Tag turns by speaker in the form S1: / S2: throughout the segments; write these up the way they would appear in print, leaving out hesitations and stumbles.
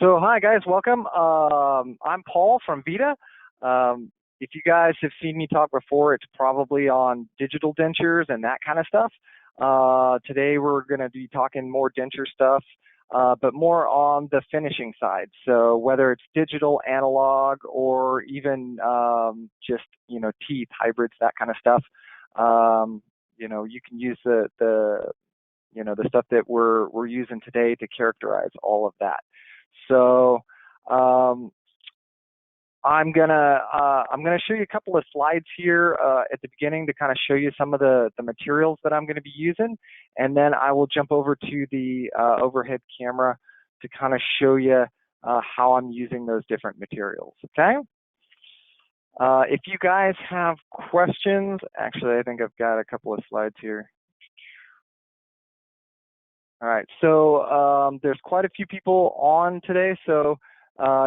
S1: So hi guys, welcome. I'm Paul from VITA. If you guys have seen me talk before, it's probably on digital dentures and that kind of stuff. Today we're going to be talking more denture stuff, but more on the finishing side. So whether it's digital, analog, or even just teeth, hybrids, that kind of stuff. You can use the stuff that we're using today to characterize all of that. So I'm gonna show you a couple of slides here at the beginning to kind of show you some of the materials that I'm going to be using, and then I will jump over to the overhead camera to kind of show you how I'm using those different materials. Okay. If you guys have questions, actually I think I've got a couple of slides here. All right, so there's quite a few people on today, so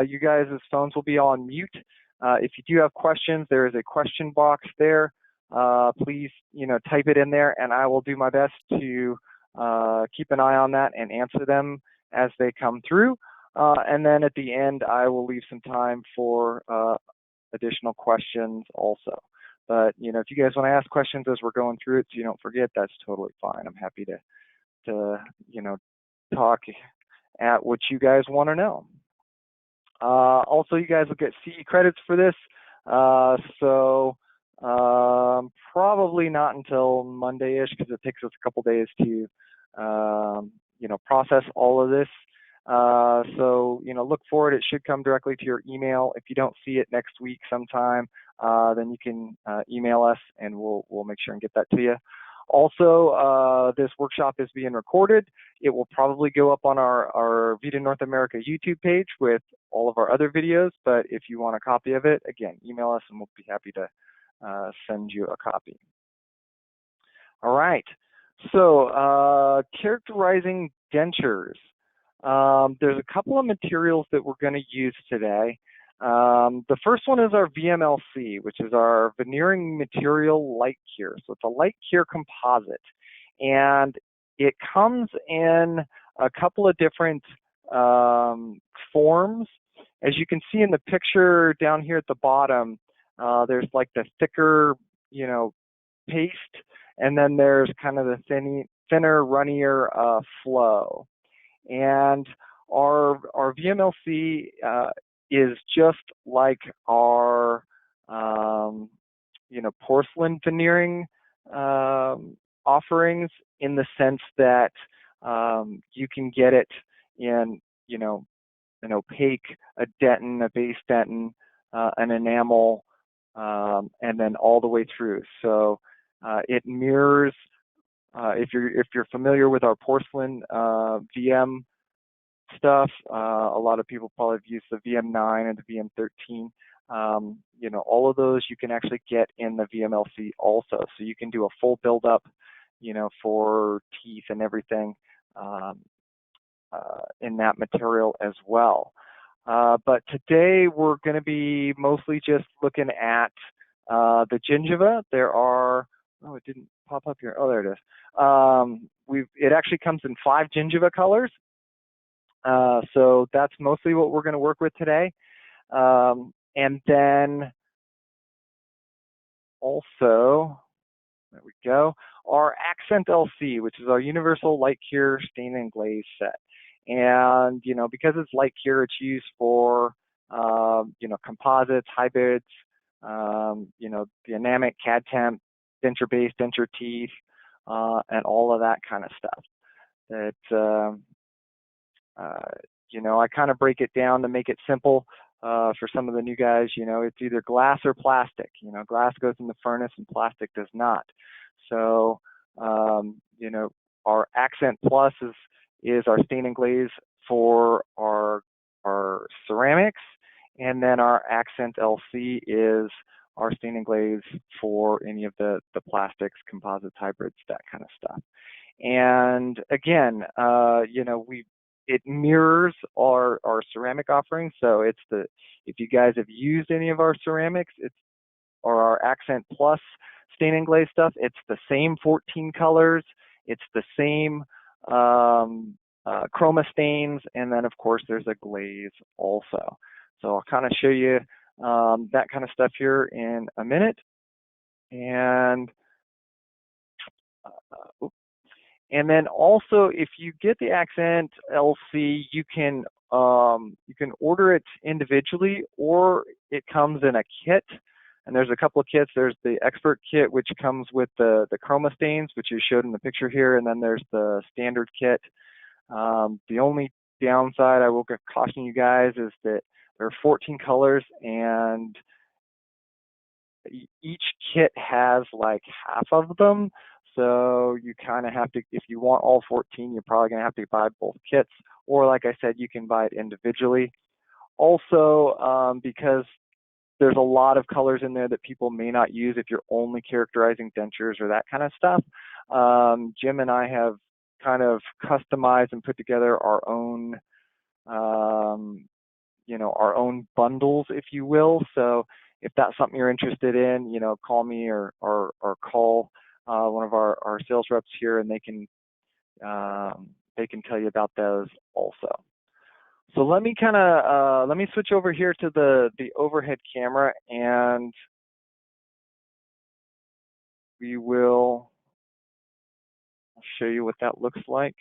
S1: you guys' phones will be on mute. If you do have questions, there is a question box there. Please, type it in there, and I will do my best to keep an eye on that and answer them as they come through. And then at the end, I will leave some time for additional questions also. But if you guys want to ask questions as we're going through it, so you don't forget, that's totally fine. I'm happy to talk at what you guys want to know. Also, you guys will get CE credits for this, so probably not until Monday-ish, because it takes us a couple days to process all of this. So look for it. It should come directly to your email. If you don't see it next week sometime, then you can email us, and we'll make sure and get that to you. Also, this workshop is being recorded. It will probably go up on our VITA North America YouTube page with all of our other videos, but if you want a copy of it, again, email us and we'll be happy to send you a copy. All right, so characterizing dentures. There's a couple of materials that we're going to use today. The first one is our VMLC, which is our veneering material light cure. So it's a light cure composite, and it comes in a couple of different forms. As you can see in the picture down here at the bottom, there's like the thicker, paste, and then there's kind of the thinner, runnier flow. And our VMLC is just like our porcelain veneering offerings, in the sense that you can get it in an opaque, a dentin, a base dentin, an enamel, and then all the way through. So it mirrors. If you're familiar with our porcelain VM stuff, a lot of people probably have used the VM9 and the VM13. All of those you can actually get in the VMLC also. So you can do a full build-up, for teeth and everything in that material as well. But today we're going to be mostly just looking at the gingiva. There are, it didn't pop up here. Oh, there it is. It actually comes in 5 gingiva colors. So that's mostly what we're going to work with today. And then also, there we go, our Accent LC, which is our Universal Light Cure Stain and Glaze set. And, because it's light cure, it's used for, composites, hybrids, the anamic, CAD temp, denture base, denture teeth, and all of that kind of stuff. That, I kind of break it down to make it simple for some of the new guys. It's either glass or plastic. Glass goes in the furnace and plastic does not. So, our Accent Plus is our stain and glaze for our ceramics, and then our Accent LC is our stain and glaze for any of the plastics, composites, hybrids, that kind of stuff. And again, it mirrors our ceramic offerings. So if you guys have used any of our ceramics, or our Accent Plus stain and glaze stuff, it's the same 14 colors. It's the same chroma stains, and then of course there's a glaze also. So I'll kind of show you that kind of stuff here in a minute. And and then also, if you get the Accent LC, you can order it individually, or it comes in a kit. And there's a couple of kits. There's the Expert kit, which comes with the chroma stains, which you showed in the picture here, and then there's the standard kit. The only downside I will caution you guys is that there are 14 colors, and each kit has like half of them. So you kind of have to, if you want all 14, you're probably going to have to buy both kits. Or like I said, you can buy it individually. Also, because there's a lot of colors in there that people may not use if you're only characterizing dentures or that kind of stuff, Jim and I have kind of customized and put together our own, our own bundles, if you will. So if that's something you're interested in, call me or call one of our sales reps here, and they can tell you about those also. So let me switch over here to the overhead camera, and I'll show you what that looks like.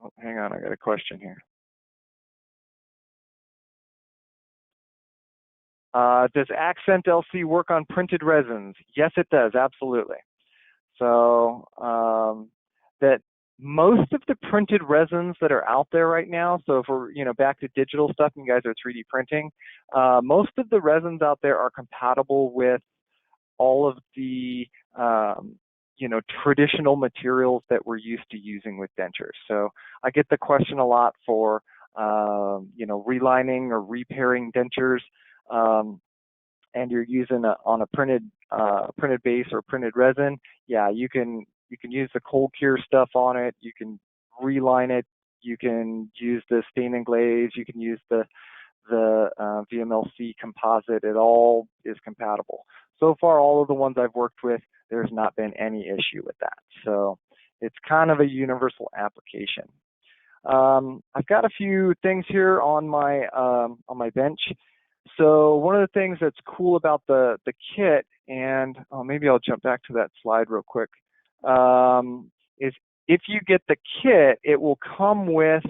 S1: Oh, hang on, I got a question here. Does Accent LC work on printed resins? Yes, it does, absolutely. So that most of the printed resins that are out there right now, so if we're back to digital stuff and you guys are 3D printing, most of the resins out there are compatible with all of the traditional materials that we're used to using with dentures. So I get the question a lot for relining or repairing dentures, and you're using on a printed base or printed resin. Yeah, you can use the cold cure stuff on it. You can reline it. You can use the stain and glaze. You can use the VMLC composite. It all is compatible. So far, all of the ones I've worked with, there's not been any issue with that. So it's kind of a universal application. I've got a few things here on my bench. So one of the things that's cool about the kit, and maybe I'll jump back to that slide real quick, is if you get the kit, it will come with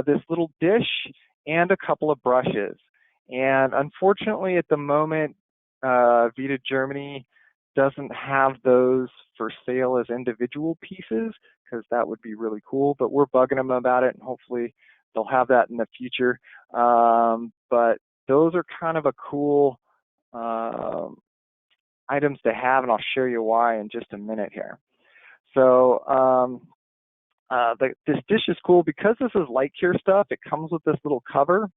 S1: this little dish and a couple of brushes. And unfortunately, at the moment, VITA Germany doesn't have those for sale as individual pieces, because that would be really cool. But we're bugging them about it, and hopefully they'll have that in the future. But those are kind of a cool items to have, and I'll show you why in just a minute here. So this dish is cool because this is light cure stuff. It comes with this little cover,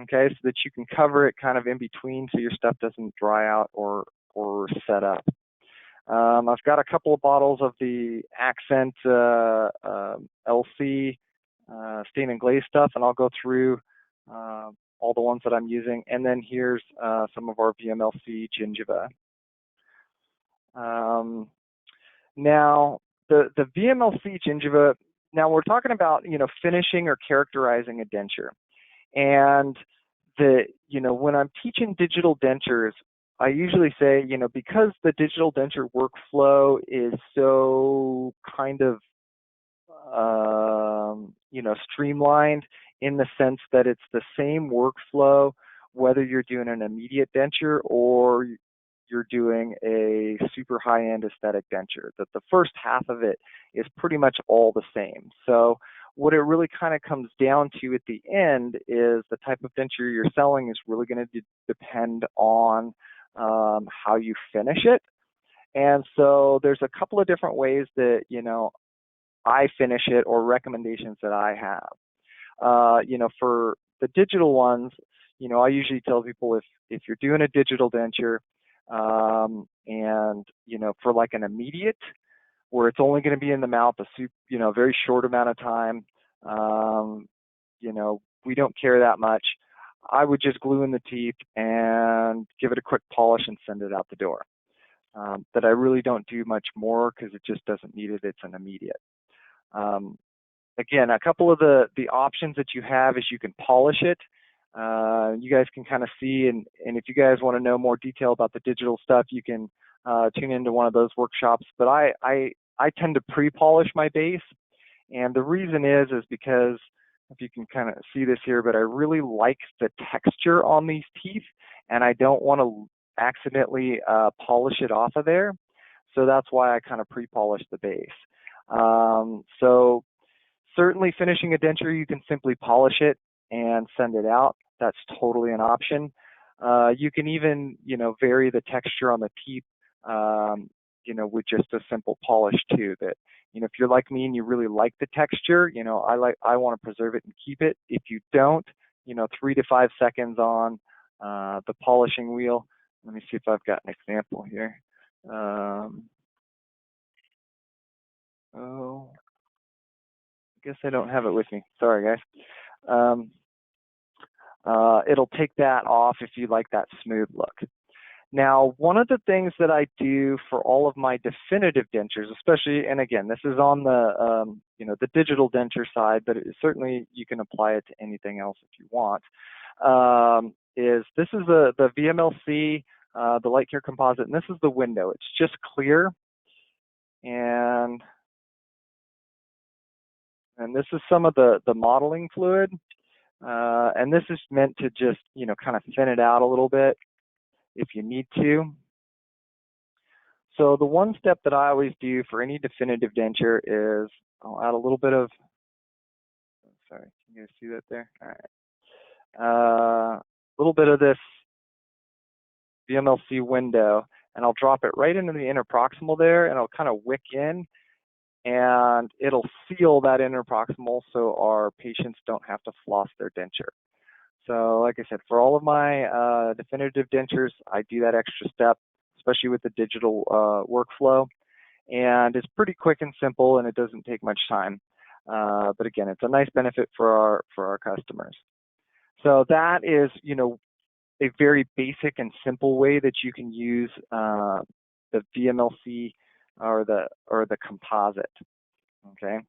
S1: okay, so that you can cover it kind of in between so your stuff doesn't dry out or set up. I've got a couple of bottles of the Accent LC stain and glaze stuff, and I'll go through all the ones that I'm using. And then here's some of our VMLC gingiva. Now, the VMLC gingiva, now we're talking about, finishing or characterizing a denture. And when I'm teaching digital dentures, I usually say, because the digital denture workflow is so kind of, streamlined in the sense that it's the same workflow, whether you're doing an immediate denture or you're doing a super high-end aesthetic denture, that the first half of it is pretty much all the same. So what it really kind of comes down to at the end is the type of denture you're selling is really going to depend on how you finish it. And so there's a couple of different ways that, I finish it, or recommendations that I have. For the digital ones, I usually tell people if you're doing a digital denture, and for like an immediate, where it's only going to be in the mouth a very short amount of time, we don't care that much. I would just glue in the teeth and give it a quick polish and send it out the door. that I really don't do much more because it just doesn't need it. It's an immediate. Again, a couple of the options that you have is you can polish it. You guys can kind of see, and if you guys want to know more detail about the digital stuff, you can tune into one of those workshops. But I tend to pre-polish my base, and the reason is because, if you can kind of see this here, but I really like the texture on these teeth, and I don't want to accidentally polish it off of there. So that's why I kind of pre-polish the base. So certainly finishing a denture, you can simply polish it and send it out. That's totally an option. You can even, vary the texture on the teeth, with just a simple polish too. That, if you're like me and you really like the texture, I want to preserve it and keep it. If you don't, 3 to 5 seconds on the polishing wheel. Let me see if I've got an example here. I guess I don't have it with me. Sorry, guys. It'll take that off if you like that smooth look. Now, one of the things that I do for all of my definitive dentures, especially, and again, this is on the the digital denture side, but certainly you can apply it to anything else if you want. Is this is the VMLC, the light cure composite, and this is the window. It's just clear, and this is some of the modeling fluid, and this is meant to just kind of thin it out a little bit if you need to. So the one step that I always do for any definitive denture is I'll add a little bit of, sorry, can you guys see that there? All right. A little bit of this VMLC window, and I'll drop it right into the interproximal there, and I'll kind of wick in, and it'll seal that interproximal so our patients don't have to floss their denture. So like I said, for all of my definitive dentures, I do that extra step, especially with the digital workflow. And it's pretty quick and simple, and it doesn't take much time. But again, it's a nice benefit for our customers. So that is, a very basic and simple way that you can use the VMLC or the composite. Okay.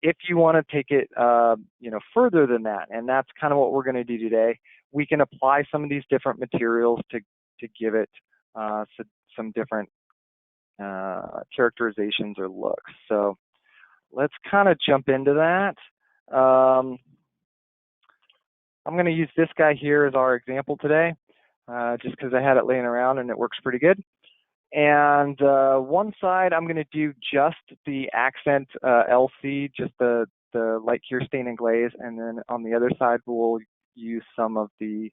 S1: If you want to take it, further than that, and that's kind of what we're going to do today, we can apply some of these different materials to give it some different characterizations or looks. So let's kind of jump into that. I'm going to use this guy here as our example today, just because I had it laying around and it works pretty good. And one side, I'm going to do just the accent LC, just the light cure stain and glaze, and then on the other side, we'll use some of the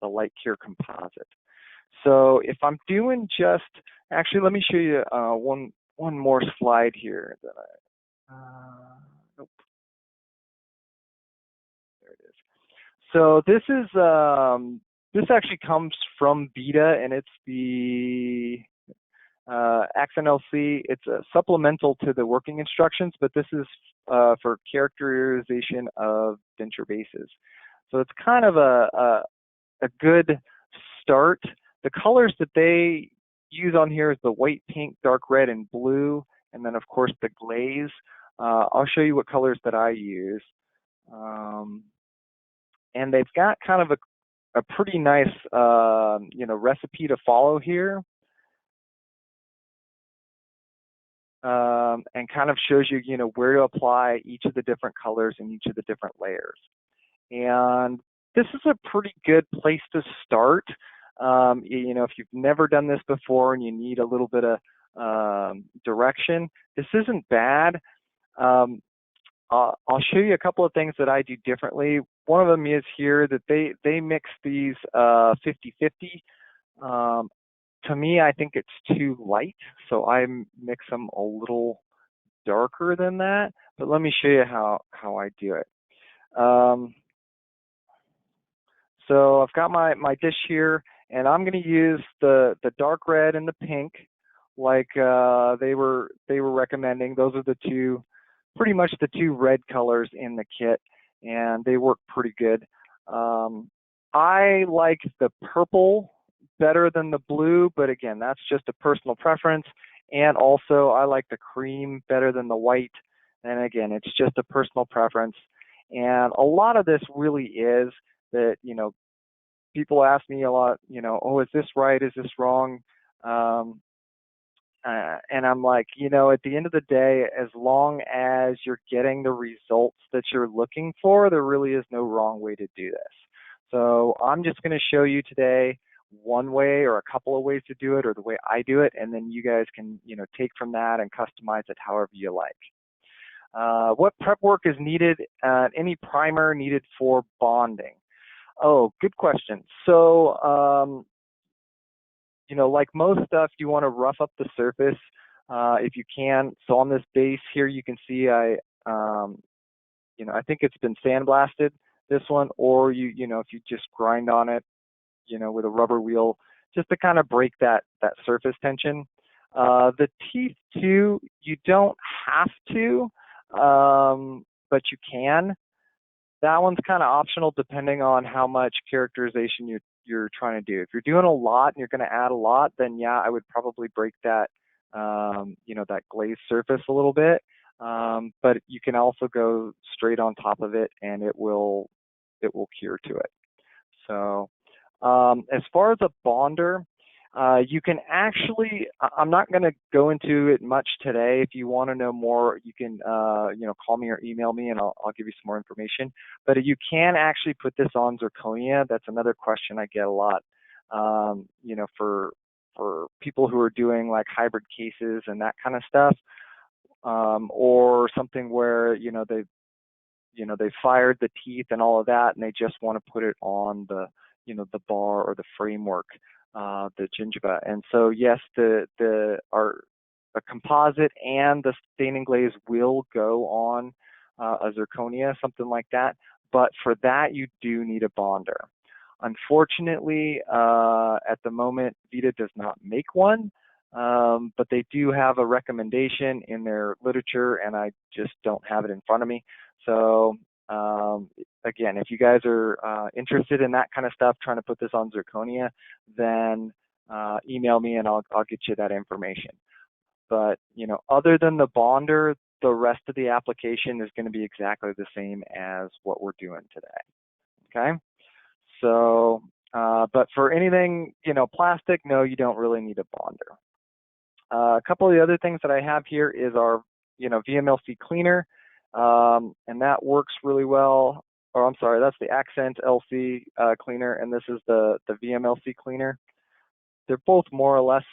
S1: light cure composite. So if I'm doing just, actually, let me show you one more slide here. Nope. There it is. So this is this actually comes from VITA, and it's the accent LC. It's a supplemental to the working instructions, but this is for characterization of denture bases. So it's kind of a good start. The colors that they use on here is the white, pink, dark red, and blue, and then of course the glaze. I'll show you what colors that I use. And they've got kind of a pretty nice recipe to follow here, and kind of shows you where to apply each of the different colors in each of the different layers. And this is a pretty good place to start. If you've never done this before and you need a little bit of direction, this isn't bad. I'll show you a couple of things that I do differently. One of them is here that they mix these 50-50. To me, I think it's too light, so I mix them a little darker than that. But let me show you how I do it. So I've got my dish here, and I'm going to use the dark red and the pink, like they were recommending. Those are pretty much the two red colors in the kit, and they work pretty good. I like the purple better than the blue, but again, that's just a personal preference. And also, I like the cream better than the white. And again, it's just a personal preference. And a lot of this really is that, people ask me a lot, oh, is this right? Is this wrong? And I'm like, at the end of the day, as long as you're getting the results that you're looking for, there really is no wrong way to do this. So I'm just going to show you today one way or a couple of ways to do it, or the way I do it, and then you guys can, take from that and customize it however you like. What prep work is needed? Any primer needed for bonding? Oh, good question. So, like most stuff, you want to rough up the surface if you can. So on this base here, you can see I think it's been sandblasted, this one, or if you just grind on it, with a rubber wheel, just to kind of break that surface tension. The teeth too, you don't have to, but you can. That one's kind of optional depending on how much characterization you're trying to do. If you're doing a lot and you're going to add a lot, then yeah, I would probably break that that glazed surface a little bit. But you can also go straight on top of it, and it will cure to it. So as far as a bonder, you can actually, I'm not going to go into it much today. If you want to know more, you can, call me or email me, and I'll give you some more information. But you can actually put this on zirconia. That's another question I get a lot, for people who are doing like hybrid cases and that kind of stuff, or something where, they fired the teeth and all of that, and they just want to put it on the, the bar or the framework, the gingiva. And so yes, the composite and the staining glaze will go on a zirconia, something like that. But for that, you do need a bonder. Unfortunately, at the moment, VITA does not make one, but they do have a recommendation in their literature, and I just don't have it in front of me. So again, if you guys are interested in that kind of stuff, trying to put this on zirconia, then email me and I'll get you that information. But other than the bonder, the rest of the application is going to be exactly the same as what we're doing today. Okay. So, but for anything plastic, no, you don't really need a bonder. A couple of the other things that I have here is our VMLC cleaner. And that works really well. Or I'm sorry, that's the Accent LC cleaner, and this is the VMLC cleaner. They're both more or less,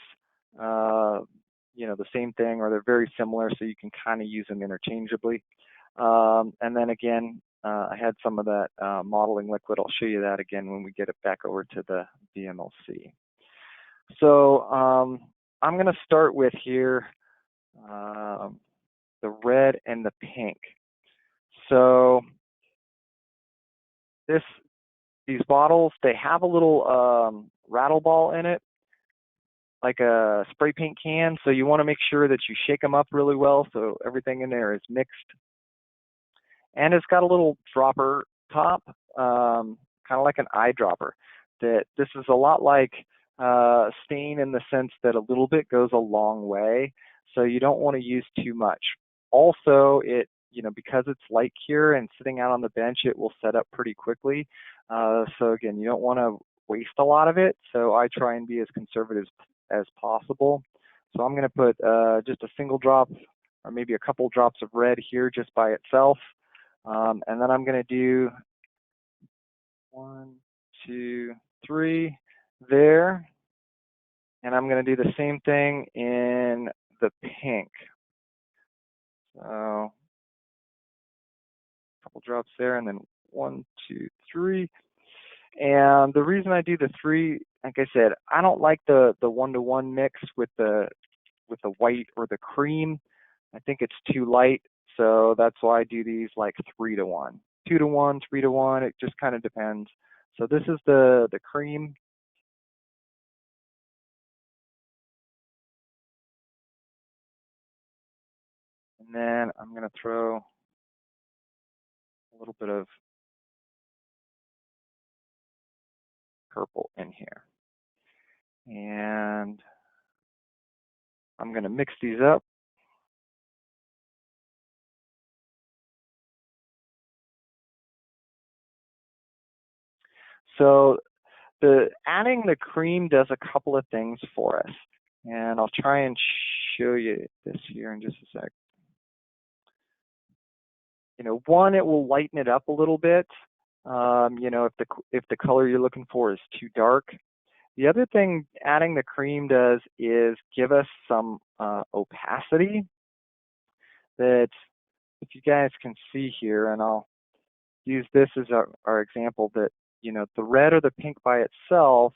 S1: the same thing, or they're very similar, so you can kind of use them interchangeably. And then again, I had some of that modeling liquid. I'll show you that again when we get it back over to the VMLC. So I'm going to start with here the red and the pink. So these bottles, they have a little rattle ball in it, like a spray paint can. So you want to make sure that you shake them up really well so everything in there is mixed. And it's got a little dropper top, kind of like an eyedropper. This is a lot like stain in the sense that a little bit goes a long way. So you don't want to use too much. Also, because it's light cure and sitting out on the bench, it will set up pretty quickly. So again, you don't want to waste a lot of it. So I try and be as conservative as possible. So I'm going to put just a single drop or maybe a couple drops of red here just by itself. And then I'm going to do 1, 2, 3 there. And I'm going to do the same thing in the pink. So a couple drops there, and then 1, 2, 3. And the reason I do the 3, like I said, I don't like the 1-to-1 mix with the white or the cream. I think it's too light, so that's why I do these like 3-to-1, 2-to-1, 3-to-1. It just kind of depends. So this is the cream. And then I'm going to throw a little bit of purple in here. And I'm going to mix these up. So adding the cream does a couple of things for us. And I'll try and show you this here in just a sec. One, it will lighten it up a little bit. If the color you're looking for is too dark. The other thing adding the cream does is give us some opacity that, if you guys can see here, and I'll use this as our example, that the red or the pink by itself,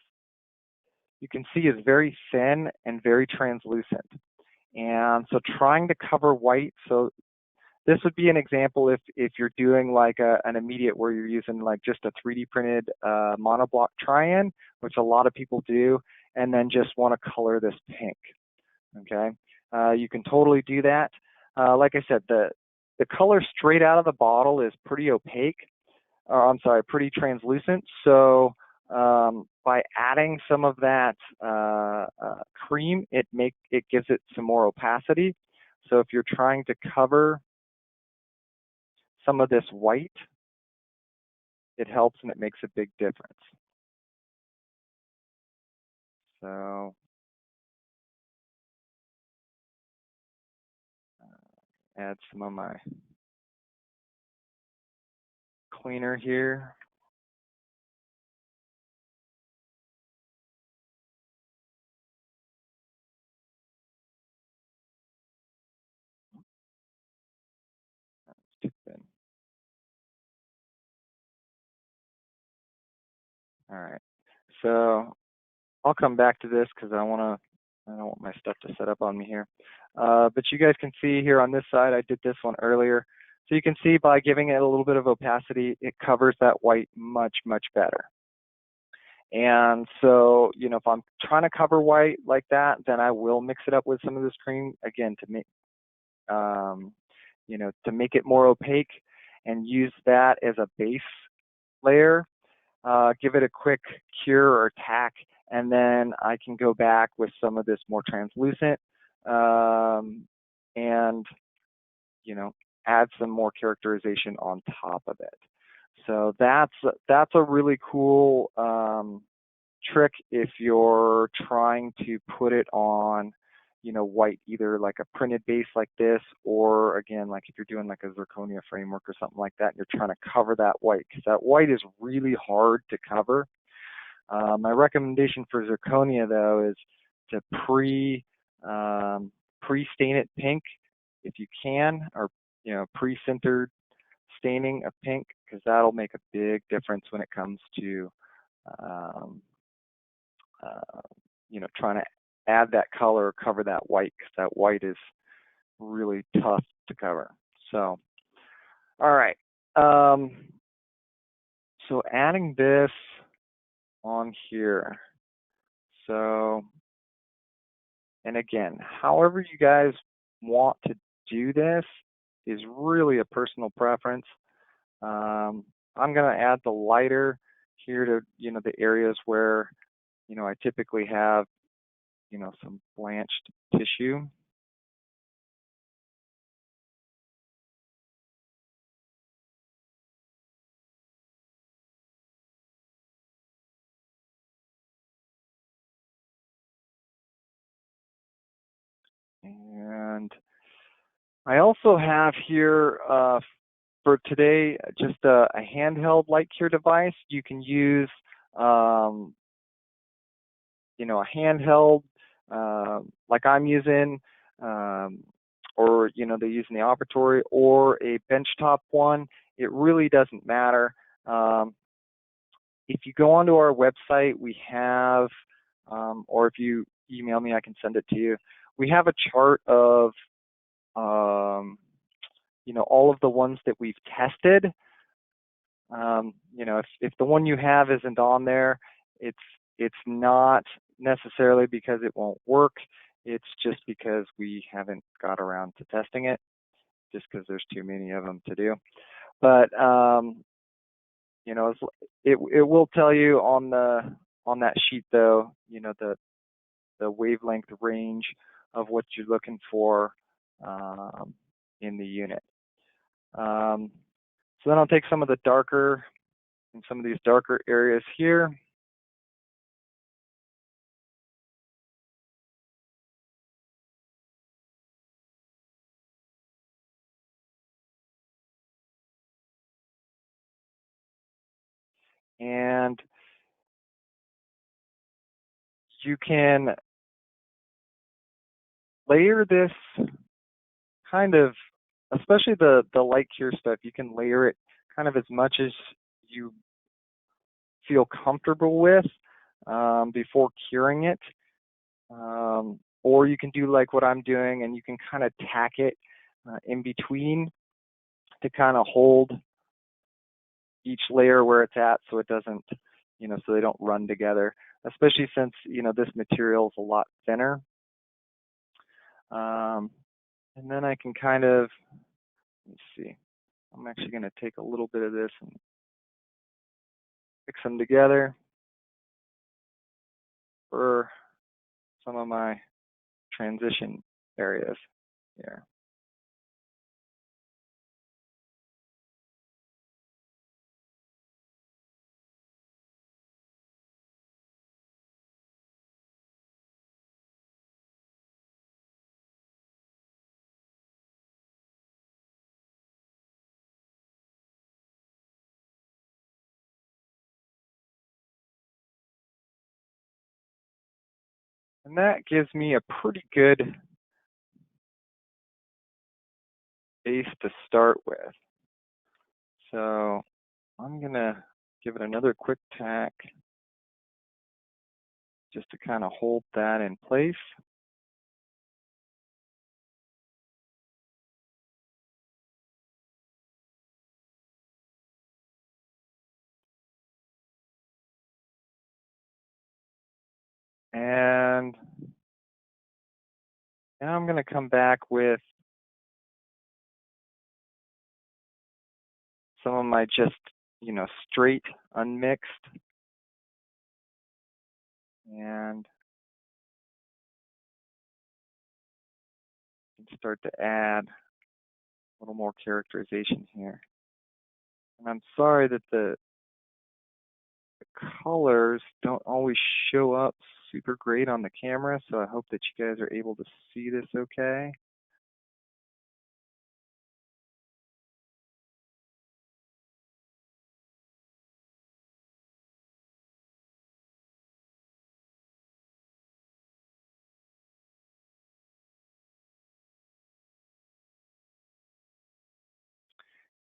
S1: you can see is very thin and very translucent. And so trying to cover white, so this would be an example if you're doing like an immediate where you're using like just a 3D printed monoblock try-in, which a lot of people do, and then just want to color this pink. Okay, you can totally do that. Like I said, the color straight out of the bottle is pretty opaque. I'm sorry, pretty translucent. So by adding some of that cream, it gives it some more opacity. So if you're trying to cover some of this white, it helps and it makes a big difference. So add some of my cleaner here. Too thin. All right. So I'll come back to this because I don't want my stuff to set up on me here. But you guys can see here on this side, I did this one earlier. So you can see by giving it a little bit of opacity, it covers that white much, much better. And so, if I'm trying to cover white like that, then I will mix it up with some of this cream, again, to make, to make it more opaque and use that as a base layer. Give it a quick cure or tack, and then I can go back with some of this more translucent and add some more characterization on top of it. So that's a really cool trick if you're trying to put it on white, either like a printed base like this, or again, like if you're doing like a zirconia framework or something like that, and you're trying to cover that white, because that white is really hard to cover. My recommendation for zirconia though is to pre-stain it pink if you can, or pre-sintered staining of pink, because that'll make a big difference when it comes to trying to add that color or cover that white, because that white is really tough to cover. So, all right. So adding this on here. So, and again, however you guys want to do this is really a personal preference. I'm going to add the lighter here to, the areas where, I typically have, some blanched tissue. And I also have here for today just a handheld light cure device. You can use, a handheld like I'm using, or they use in the operatory, or a benchtop one. It really doesn't matter. If you go onto our website, we have, or if you email me, I can send it to you. We have a chart of, all of the ones that we've tested. If the one you have isn't on there, it's not necessarily because it won't work. It's just because we haven't got around to testing it, just because there's too many of them to do. But it will tell you on that sheet though, the wavelength range of what you're looking for in the unit. So then I'll take some of the darker, and some of these darker areas here. And you can layer this kind of, especially the light cure stuff, you can layer it kind of as much as you feel comfortable with before curing it. Or you can do like what I'm doing, and you can kind of tack it in between to kind of hold each layer where it's at, so it doesn't, so they don't run together, especially since, this material is a lot thinner. And then I can kind of, let's see, I'm actually going to take a little bit of this and mix them together for some of my transition areas here. And that gives me a pretty good base to start with. So I'm going to give it another quick tack just to kind of hold that in place. And now I'm going to come back with some of my just, straight unmixed. And start to add a little more characterization here. And I'm sorry that the colors don't always show up super great on the camera, so I hope that you guys are able to see this okay.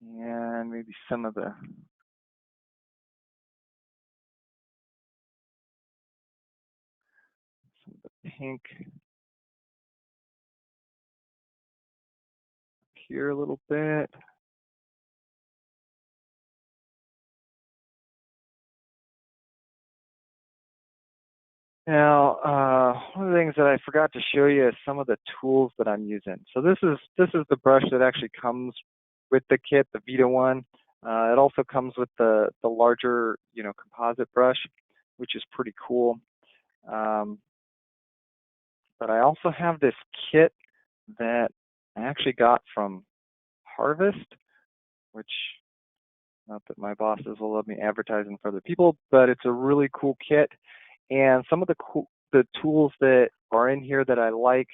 S1: And maybe some of the pink here a little bit. Now, one of the things that I forgot to show you is some of the tools that I'm using. So this is the brush that actually comes with the kit, the VITA one. It also comes with the larger, composite brush, which is pretty cool. But I also have this kit that I actually got from Harvest, which, not that my bosses will love me advertising for other people, but it's a really cool kit. And some of the tools that are in here that I like,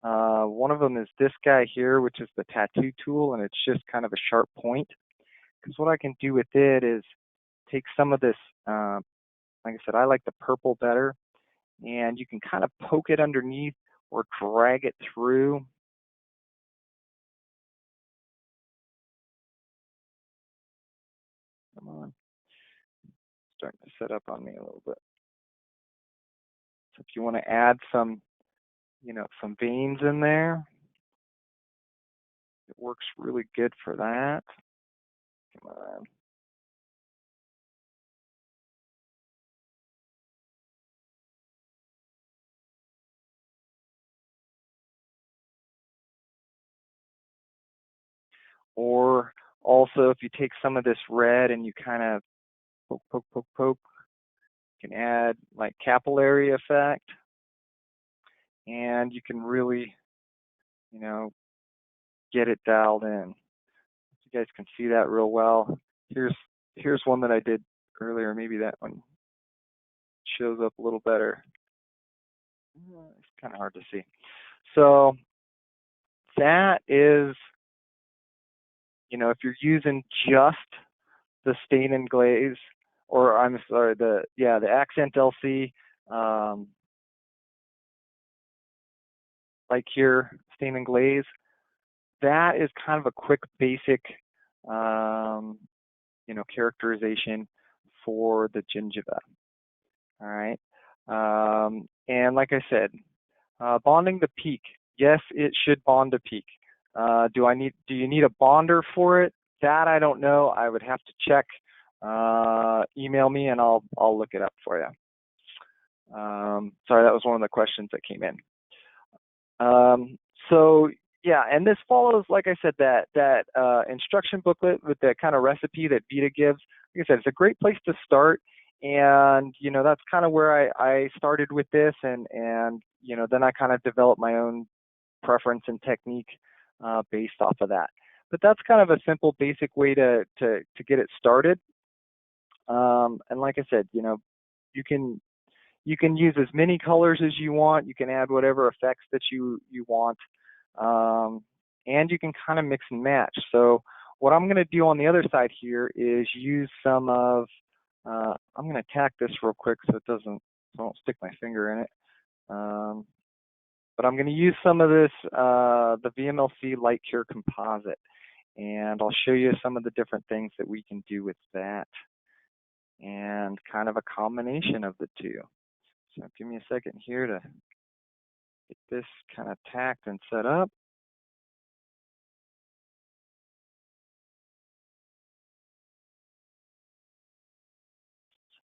S1: one of them is this guy here, which is the tattoo tool, and it's just kind of a sharp point. Because what I can do with it is take some of this, like I said, I like the purple better, and you can kind of poke it underneath or drag it through. Come on. Starting to set up on me a little bit. So if you want to add some, some veins in there, it works really good for that. Come on. Or also, if you take some of this red and you kind of poke, you can add like capillary effect. and you can really, get it dialed in. You guys can see that real well. Here's one that I did earlier. Maybe that one shows up a little better. It's kind of hard to see. So that is, if you're using just the stain and glaze, or I'm sorry, the accent LC, like here, stain and glaze, that is kind of a quick basic, characterization for the gingiva. All right. And like I said, bonding the peak. Yes, it should bond to peak. Do you need a bonder for it? That I don't know. I would have to check. Email me and I'll look it up for you. Sorry, that was one of the questions that came in. So yeah, and this follows, like I said, that instruction booklet with the kind of recipe that VITA gives. Like I said, it's a great place to start. And that's kind of where I started with this, and then I kind of developed my own preference and technique based off of that. But that's kind of a simple, basic way to get it started. And like I said, you can use as many colors as you want. You can add whatever effects that you want, and you can kind of mix and match. So what I'm going to do on the other side here is use some of I'm going to tack this real quick so I don't stick my finger in it. But I'm going to use some of this, the VMLC Light Cure Composite, and I'll show you some of the different things that we can do with that, and kind of a combination of the two. So give me a second here to get this kind of tacked and set up.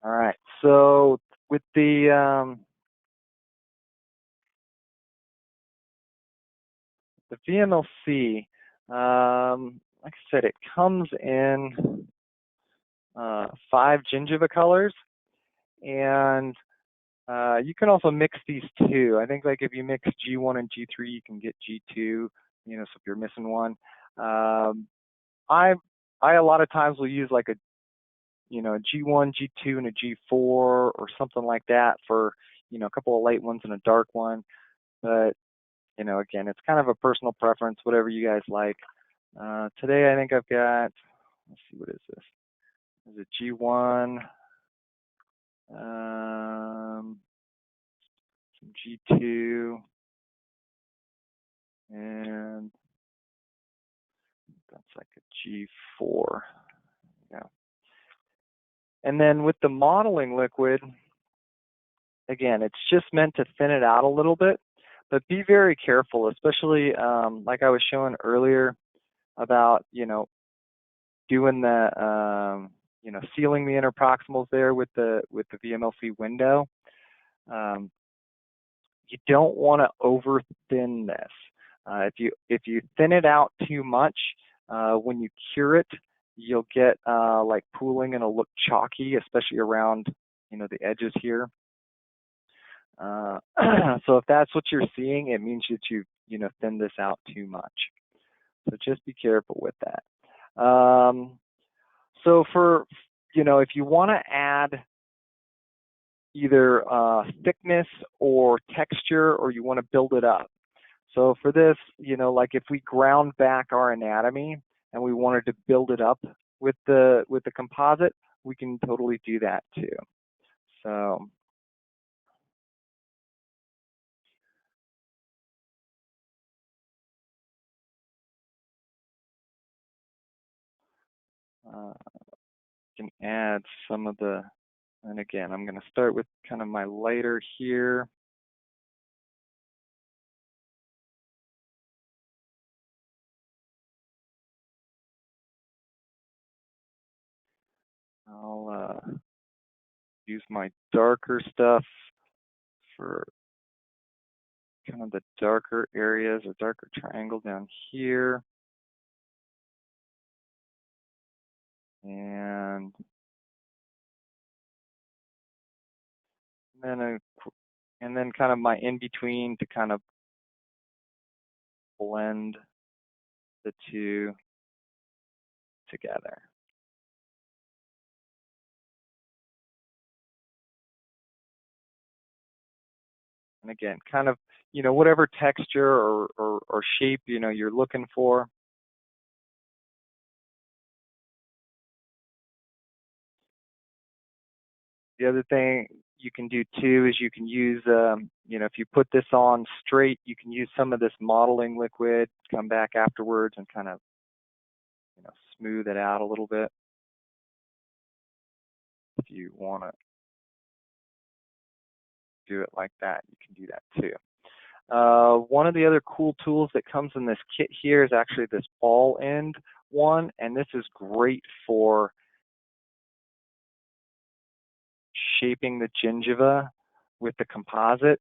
S1: All right, so with the VMLC, like I said, it comes in 5 gingiva colors, and you can also mix these too. I think like if you mix G1 and G3, you can get G2. So if you're missing one, I a lot of times will use like a a G1, G2, and a G4 or something like that for a couple of light ones and a dark one. But again, it's kind of a personal preference, whatever you guys like. Today I think I've got, let's see, what is this? Is it G1? Some G2, and that's like a G4. Yeah. And then with the modeling liquid, again, it's just meant to thin it out a little bit, but be very careful, especially like I was showing earlier about, doing the, sealing the interproximals there with the VMLC window. You don't want to over thin this. If you thin it out too much, when you cure it, you'll get like pooling and it'll look chalky, especially around the edges here. So if that's what you're seeing, it means that you thin this out too much. So just be careful with that. So for if you want to add either thickness or texture, or you want to build it up. So for this, like if we ground back our anatomy and we wanted to build it up with the composite, we can totally do that too. So can add some of the, and again, I'm going to start with kind of my lighter here. I'll use my darker stuff for kind of the darker areas, a darker triangle down here. And then and then kind of my in-between to kind of blend the two together. And again, kind of, whatever texture or shape, you're looking for. The other thing you can do too is you can use, if you put this on straight, you can use some of this modeling liquid, come back afterwards and kind of, smooth it out a little bit if you want to do it like that, you can do that too. One of the other cool tools that comes in this kit here is actually this ball end one, and this is great for shaping the gingiva with the composite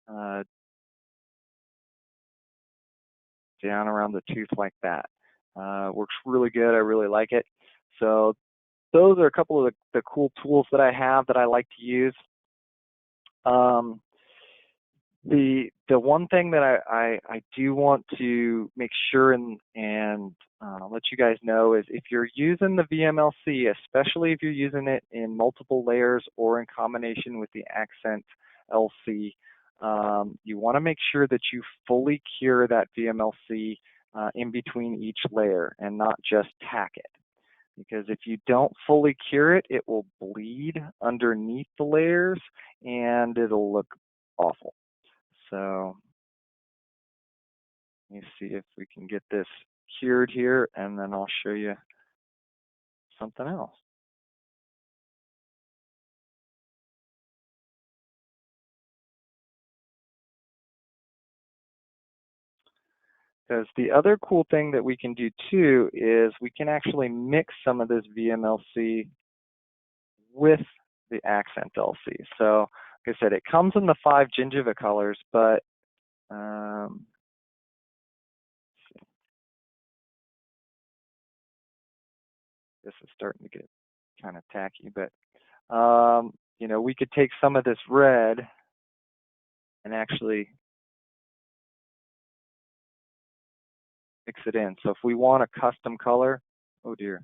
S1: down around the tooth like that. Works really good. I really like it. So those are a couple of the cool tools that I have that I like to use. The one thing that I do want to make sure and let you guys know is if you're using the VMLC, especially if you're using it in multiple layers or in combination with the Accent LC, you want to make sure that you fully cure that VMLC in between each layer and not just tack it. Because if you don't fully cure it, it will bleed underneath the layers and it'll look awful. So let me see if we can get this cured here, and then I'll show you something else. Because the other cool thing that we can do too is we can actually mix some of this VMLC with the Accent LC. So like I said, it comes in the 5 gingiva colors, but this is starting to get kind of tacky, but we could take some of this red and actually mix it in. So if we want a custom color, oh dear.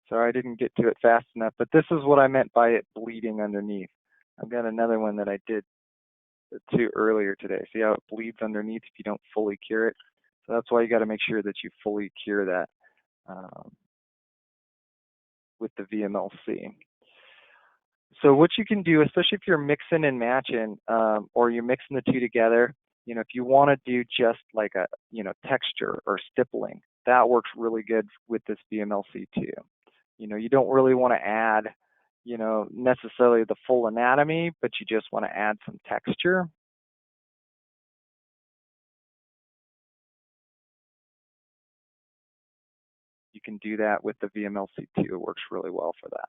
S1: Sorry, I didn't get to it fast enough, but this is what I meant by it bleeding underneath. I've got another one that I did too earlier today. See how it bleeds underneath if you don't fully cure it? So that's why you got to make sure that you fully cure that with the VMLC. So what you can do, especially if you're mixing and matching, or you're mixing the two together, if you want to do just like a, texture or stippling, that works really good with this VMLC too. You don't really want to add, necessarily the full anatomy, but you just want to add some texture. You can do that with the VMLC too. It works really well for that.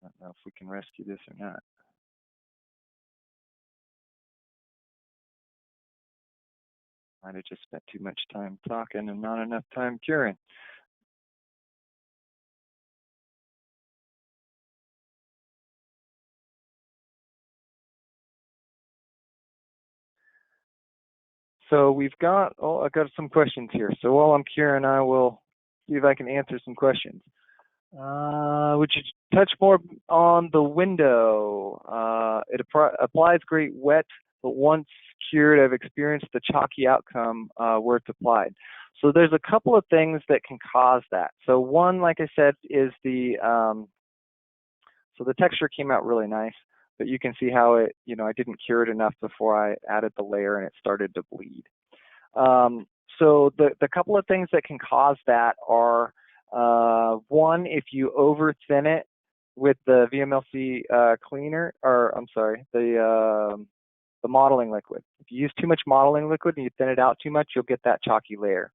S1: I don't know if we can rescue this or not. Might have just spent too much time talking and not enough time curing. So we've got, I've got some questions here. So while I'm curing, I will see if I can answer some questions. Would you touch more on the window? It applies great wet, but once cured, I've experienced the chalky outcome where it's applied. So there's a couple of things that can cause that. So one, like I said, is so the texture came out really nice, but you can see how it, I didn't cure it enough before I added the layer and it started to bleed. So the couple of things that can cause that are, one, if you over thin it with the VMLC cleaner, or I'm sorry, the modeling liquid. If you use too much modeling liquid and you thin it out too much, you'll get that chalky layer.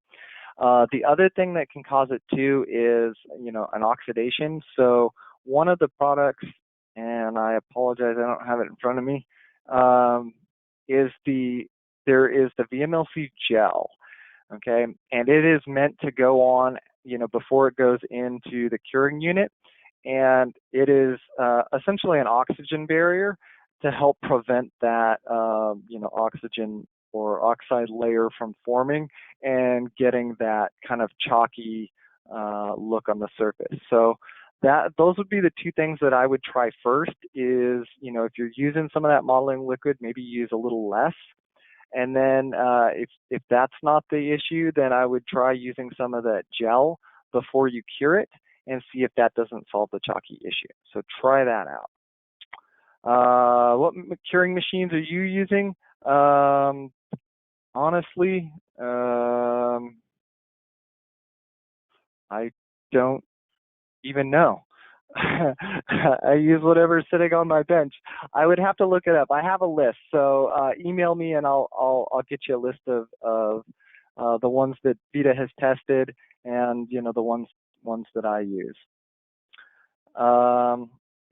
S1: The other thing that can cause it too is, an oxidation. So one of the products and I apologize, I don't have it in front of me, is there is the VMLC gel, okay, and it is meant to go on, before it goes into the curing unit, and it is essentially an oxygen barrier to help prevent that, oxygen or oxide layer from forming and getting that kind of chalky look on the surface. So those would be the two things that I would try first is, if you're using some of that modeling liquid, maybe use a little less. And then if that's not the issue, then I would try using some of that gel before you cure it and see if that doesn't solve the chalky issue. So try that out. What curing machines are you using? Honestly, I don't even know. I use whatever's sitting on my bench. I would have to look it up. I have a list, so email me and I'll get you a list of the ones that VITA has tested and the ones that I use.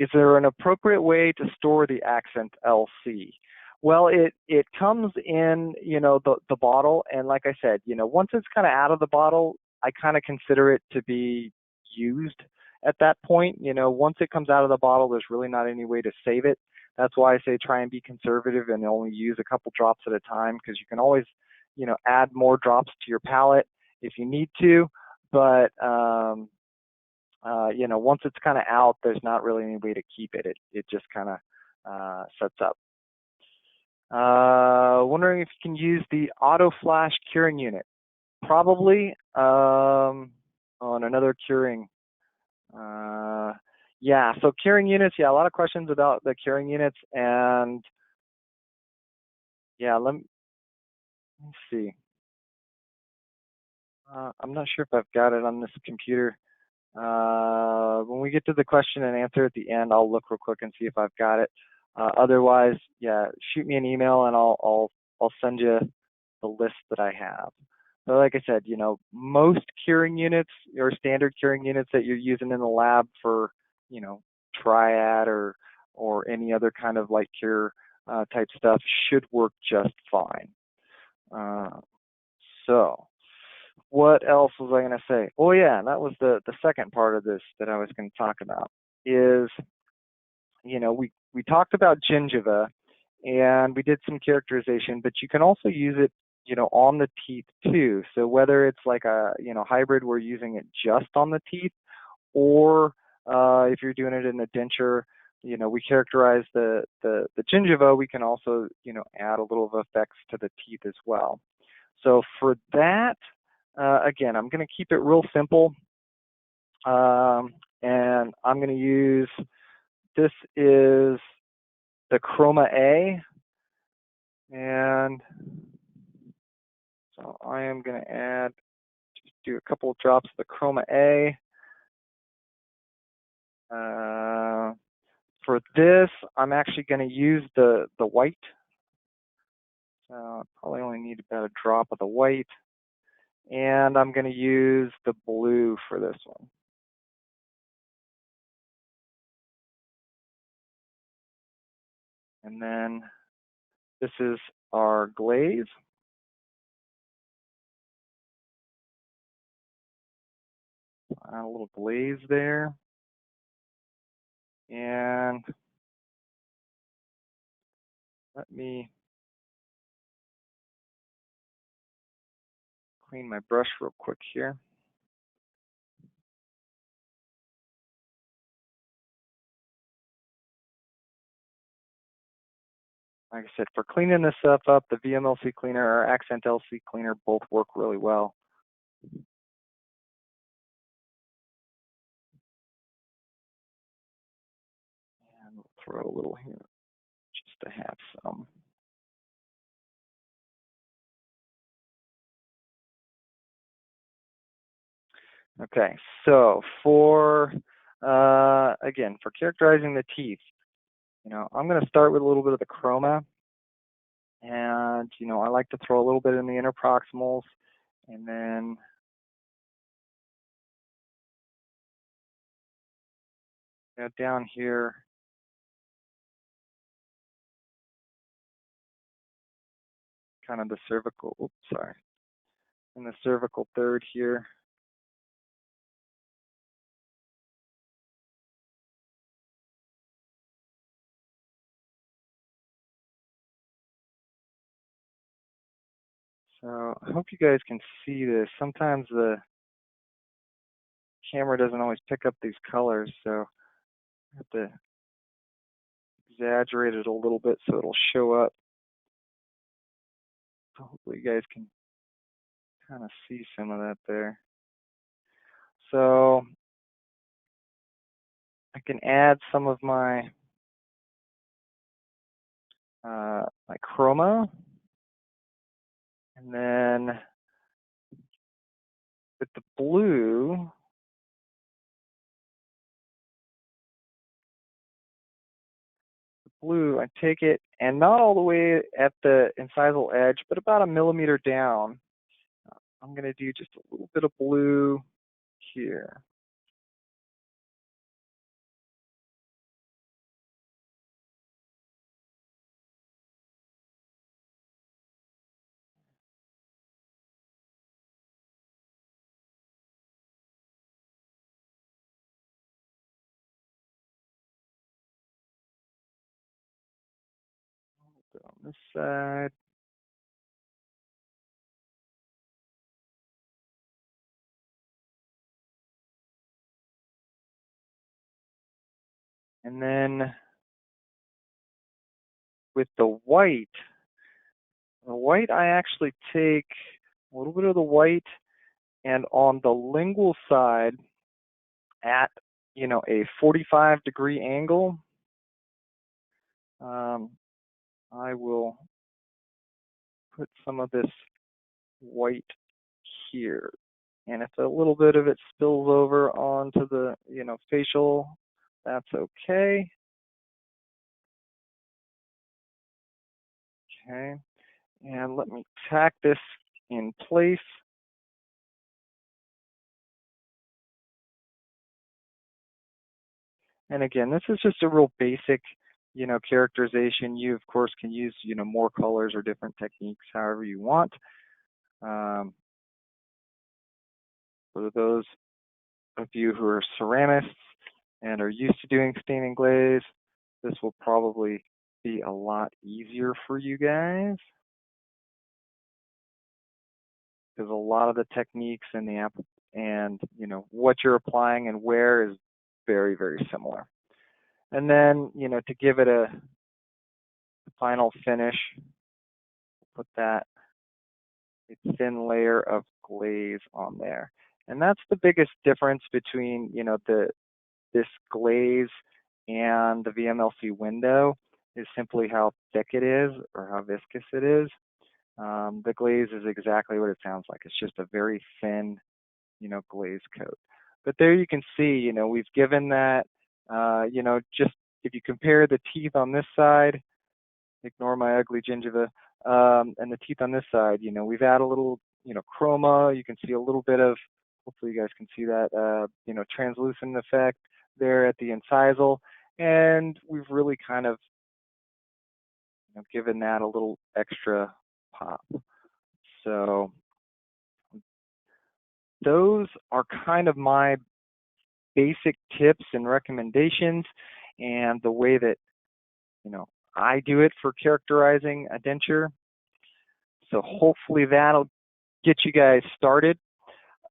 S1: Is there an appropriate way to store the accent LC? Well, it comes in the bottle, and like I said, once it's kind of out of the bottle, I kind of consider it to be used at that point. Once it comes out of the bottle, there's really not any way to save it. That's why I say try and be conservative and only use a couple drops at a time, because you can always add more drops to your palette if you need to, but once it's kind of out, there's not really any way to keep it. It just kind of sets up. Wondering if you can use the auto flash curing unit. Probably on another curing. Yeah, so curing units, a lot of questions about the curing units, and yeah, let me see. I'm not sure if I've got it on this computer. When we get to the question and answer at the end, I'll look real quick and see if I've got it. Otherwise, yeah, shoot me an email and I'll send you the list that I have. So like I said, most curing units or standard curing units that you're using in the lab for, triad or any other kind of light cure type stuff should work just fine. So what else was I going to say? Oh yeah, that was the second part of this that I was going to talk about is, we talked about gingiva and we did some characterization, but you can also use it, on the teeth too. So whether it's like a, hybrid, we're using it just on the teeth, or if you're doing it in the denture, we characterize the gingiva, we can also, add a little of effects to the teeth as well. So for that, again, I'm going to keep it real simple, and I'm going to use, this is the Chroma A, and so I am going to just do a couple of drops of the Chroma A. For this, I'm actually going to use the white. Probably only need about a drop of the white. And I'm going to use the blue for this one. And then this is our glaze. Add a little glaze there. And let me clean my brush real quick here. Like I said, for cleaning this stuff up, the VMLC cleaner or Accent LC cleaner both work really well. And we'll throw a little here just to have some. Okay, so for, again, for characterizing the teeth, I'm going to start with a little bit of the chroma. And, I like to throw a little bit in the interproximals, and then down here kind of the cervical, oops, sorry, in the cervical third here. So I hope you guys can see this. Sometimes the camera doesn't always pick up these colors, so I have to exaggerate it a little bit so it'll show up. So hopefully you guys can kind of see some of that there. So I can add some of my my chroma, and then with the blue, I take it, and not all the way at the incisal edge, but about a millimeter down. I'm going to do just a little bit of blue here. On this side. And then with the white I actually take a little bit of the white, and on the lingual side at, you know, a 45-degree angle, I will put some of this white here. And if a little bit of it spills over onto the, you know, facial, that's okay. Okay, and let me tack this in place. And again, this is just a real basic, you know, characterization. You, of course, can use, you know, more colors or different techniques, however you want. For those of you who are ceramists and are used to doing stain and glaze, this will probably be a lot easier for you guys, because a lot of the techniques and the app and, you know, what you're applying and where is very, very similar. And then, you know, to give it a final finish, put that thin layer of glaze on there. And that's the biggest difference between, you know, this glaze and the VMLC window, is simply how thick it is or how viscous it is. The glaze is exactly what it sounds like. It's just a very thin, you know, glaze coat. But there you can see, you know, we've given that, you know, just if you compare the teeth on this side, ignore my ugly gingiva, and the teeth on this side, you know, we've added a little, you know, chroma. You can see a little bit of, hopefully you guys can see that, you know, translucent effect there at the incisal. And we've really kind of, you know, given that a little extra pop. So those are kind of my basic tips and recommendations, and the way that, you know, I do it for characterizing a denture. So hopefully that'll get you guys started.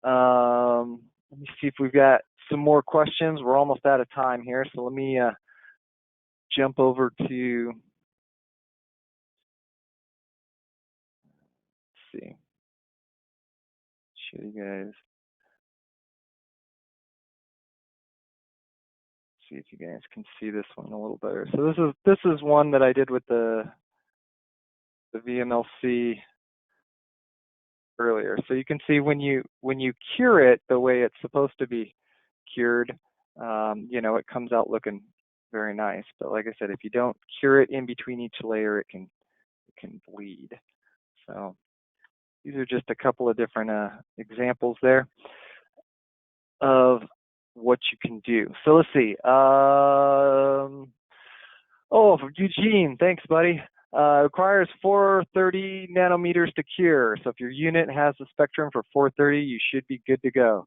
S1: Let me see if we've got some more questions. We're almost out of time here, so let me jump over to, let's see, show you guys, see if you guys can see this one a little better. So this is one that I did with the VMLC earlier. So you can see when you cure it the way it's supposed to be cured, you know, it comes out looking very nice. But like I said, if you don't cure it in between each layer, it can bleed. So these are just a couple of different examples there of what you can do. So let's see. Oh, Eugene, thanks, buddy. Requires 430 nanometers to cure. So if your unit has the spectrum for 430, you should be good to go.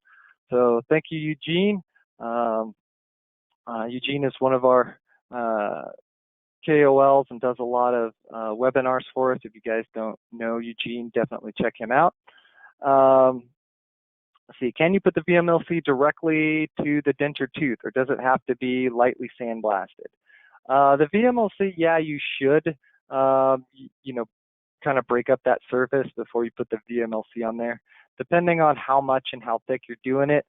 S1: So thank you, Eugene. Eugene is one of our KOLs and does a lot of webinars for us. If you guys don't know Eugene, definitely check him out. Let's see, can you put the VMLC directly to the denture tooth, or does it have to be lightly sandblasted? The VMLC, yeah, you should, you know, kind of break up that surface before you put the VMLC on there. Depending on how much and how thick you're doing it,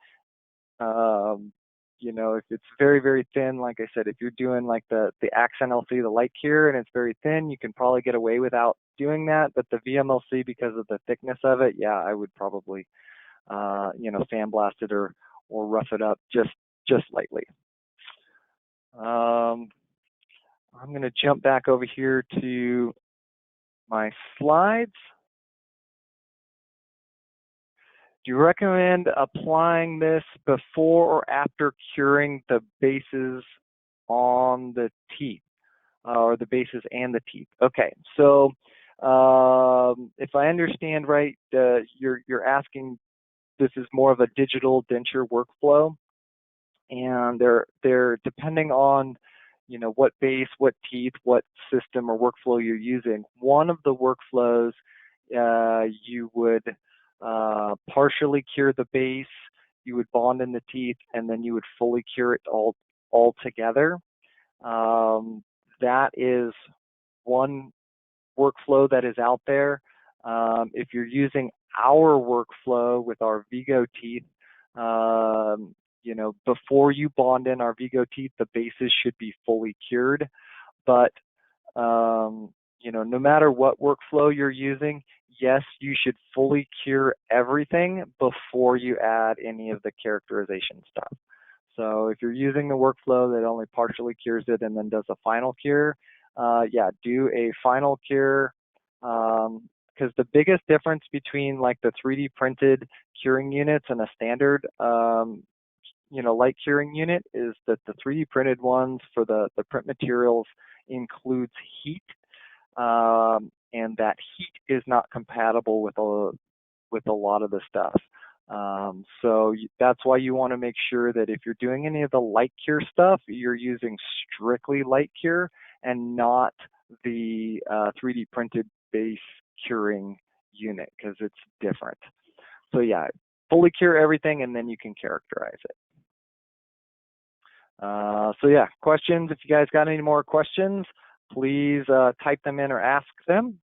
S1: you know, if it's very, very thin, like I said, if you're doing like the accent LC, the light cure, and it's very thin, you can probably get away without doing that. But the VMLC, because of the thickness of it, yeah, I would probably, you know, sandblast it or rough it up just lightly. I'm going to jump back over here to my slides. Do you recommend applying this before or after curing the bases on the teeth, or the bases and the teeth? Okay, so if I understand right, you're asking, this is more of a digital denture workflow, and they're depending on, you know, what base, what teeth, what system or workflow you're using. One of the workflows, you would partially cure the base, you would bond in the teeth, and then you would fully cure it all together. That is one workflow that is out there. If you're using our workflow with our Vigo teeth, you know, before you bond in our Vigo teeth, the bases should be fully cured. But you know, no matter what workflow you're using, yes, you should fully cure everything before you add any of the characterization stuff. So if you're using the workflow that only partially cures it and then does a final cure, yeah, do a final cure, because the biggest difference between like the 3D printed curing units and a standard, you know, light curing unit is that the 3D printed ones for the print materials includes heat, and that heat is not compatible with a lot of the stuff. So that's why you want to make sure that if you're doing any of the light cure stuff, you're using strictly light cure and not the 3D printed base curing unit, because it's different. So yeah, fully cure everything and then you can characterize it. So yeah, questions. If you guys got any more questions, please type them in or ask them.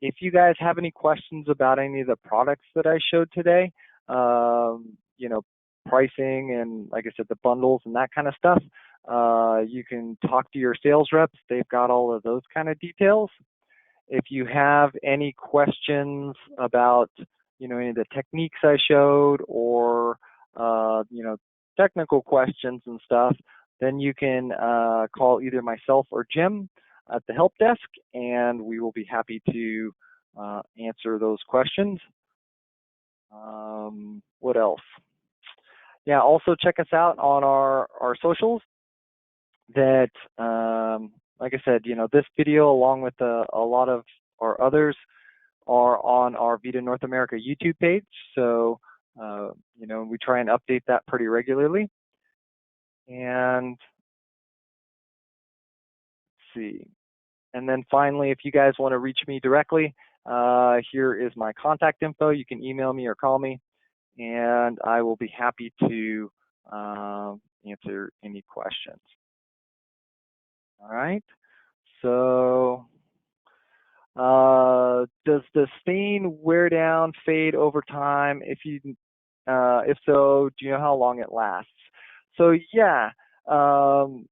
S1: If you guys have any questions about any of the products that I showed today, you know, pricing and, like I said, the bundles and that kind of stuff, you can talk to your sales reps. They've got all of those kind of details. If you have any questions about, you know, any of the techniques I showed, or you know, technical questions and stuff, then you can call either myself or Jim at the help desk, and we will be happy to answer those questions. What else? Yeah, also check us out on our socials. That, like I said, you know, this video along with a lot of our others are on our VITA North America YouTube page. So, you know, we try and update that pretty regularly. And let's see. And then finally, if you guys want to reach me directly, here is my contact info. You can email me or call me, and I will be happy to answer any questions. All right. So, does the stain wear down, fade over time? If so, do you know how long it lasts? So yeah, you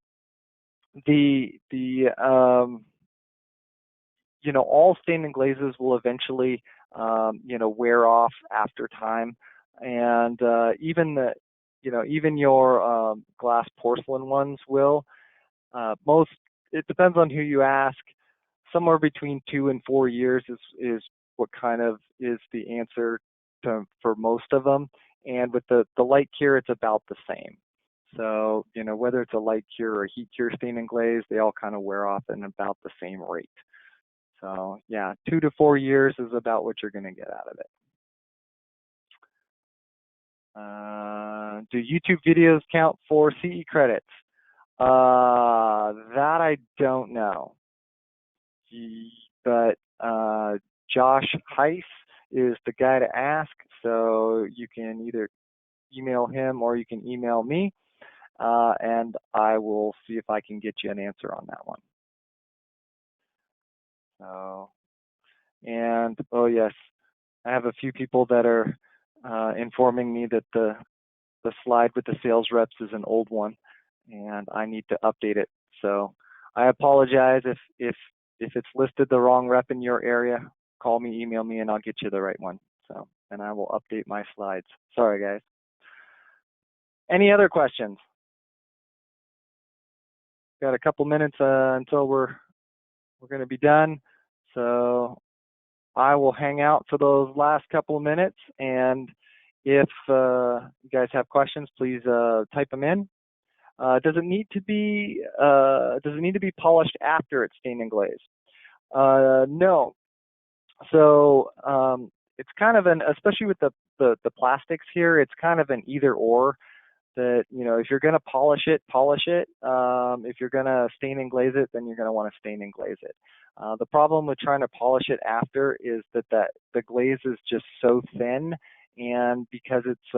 S1: know, all stain and glazes will eventually, you know, wear off after time, and even even your glass porcelain ones will. It depends on who you ask. Somewhere between 2 and 4 years is what kind of is the answer for most of them. And with the light cure, it's about the same. So, you know, whether it's a light cure or a heat cure stain and glaze, they all kind of wear off in about the same rate. So yeah, 2 to 4 years is about what you're going to get out of it. Do YouTube videos count for CE credits? That I don't know. But Josh Heiss is the guy to ask, so you can either email him or you can email me, and I will see if I can get you an answer on that one. So, and oh yes, I have a few people that are informing me that the slide with the sales reps is an old one, and I need to update it. So I apologize if it's listed the wrong rep in your area. Call me, email me, and I'll get you the right one. So, and I will update my slides. Sorry, guys. Any other questions? Got a couple minutes until we're going to be done. So I will hang out for those last couple of minutes, and if you guys have questions, please type them in. Does it need to be polished after it's stained and glazed? No. So it's kind of especially with the plastics here, it's kind of an either or. That, you know, if you're going to polish it, polish it. If you're going to stain and glaze it, then you're going to want to stain and glaze it. The problem with trying to polish it after is that the glaze is just so thin, and because it's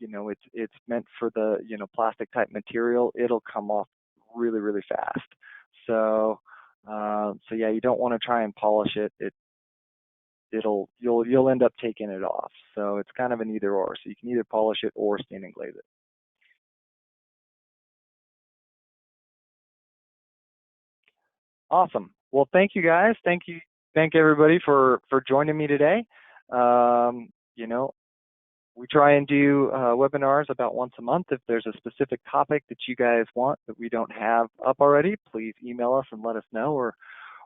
S1: you know, it's meant for the, you know, plastic type material, it'll come off really, really fast. So so yeah, you don't want to try and polish it. You'll end up taking it off. So it's kind of an either or. So you can either polish it or stain and glaze it. Awesome. Well, thank you guys. Thank everybody for joining me today. You know, we try and do webinars about once a month. If there's a specific topic that you guys want that we don't have up already, please email us and let us know.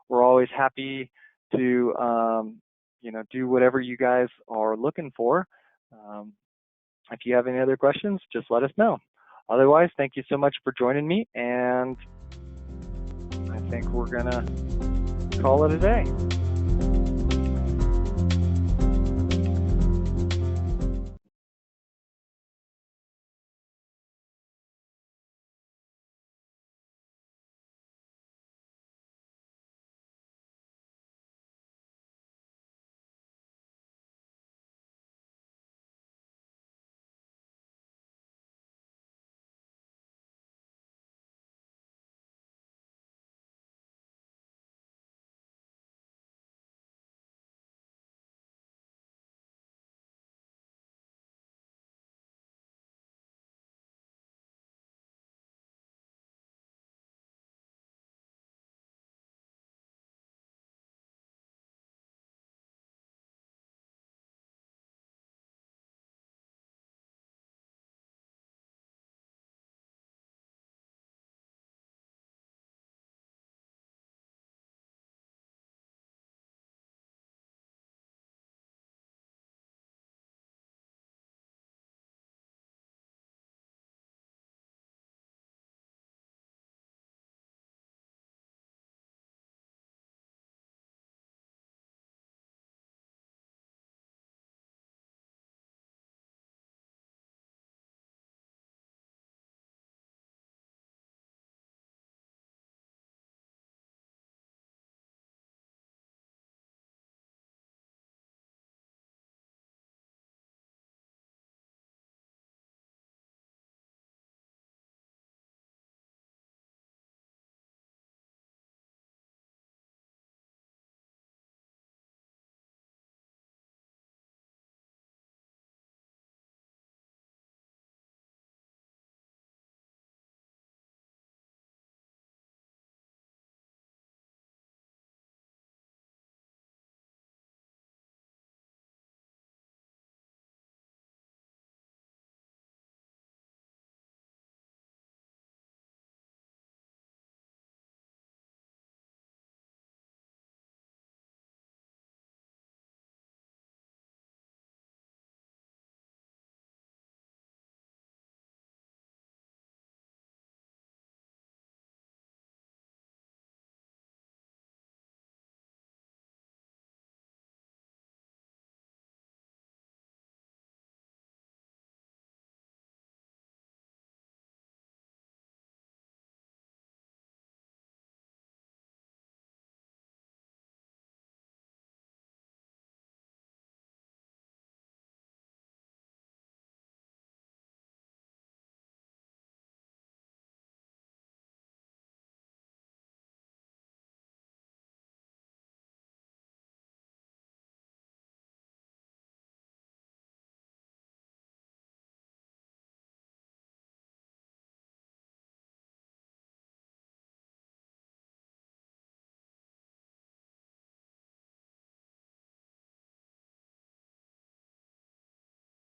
S1: We're always happy to you know, do whatever you guys are looking for. If you have any other questions, just let us know. Otherwise, thank you so much for joining me, and I think we're gonna call it a day.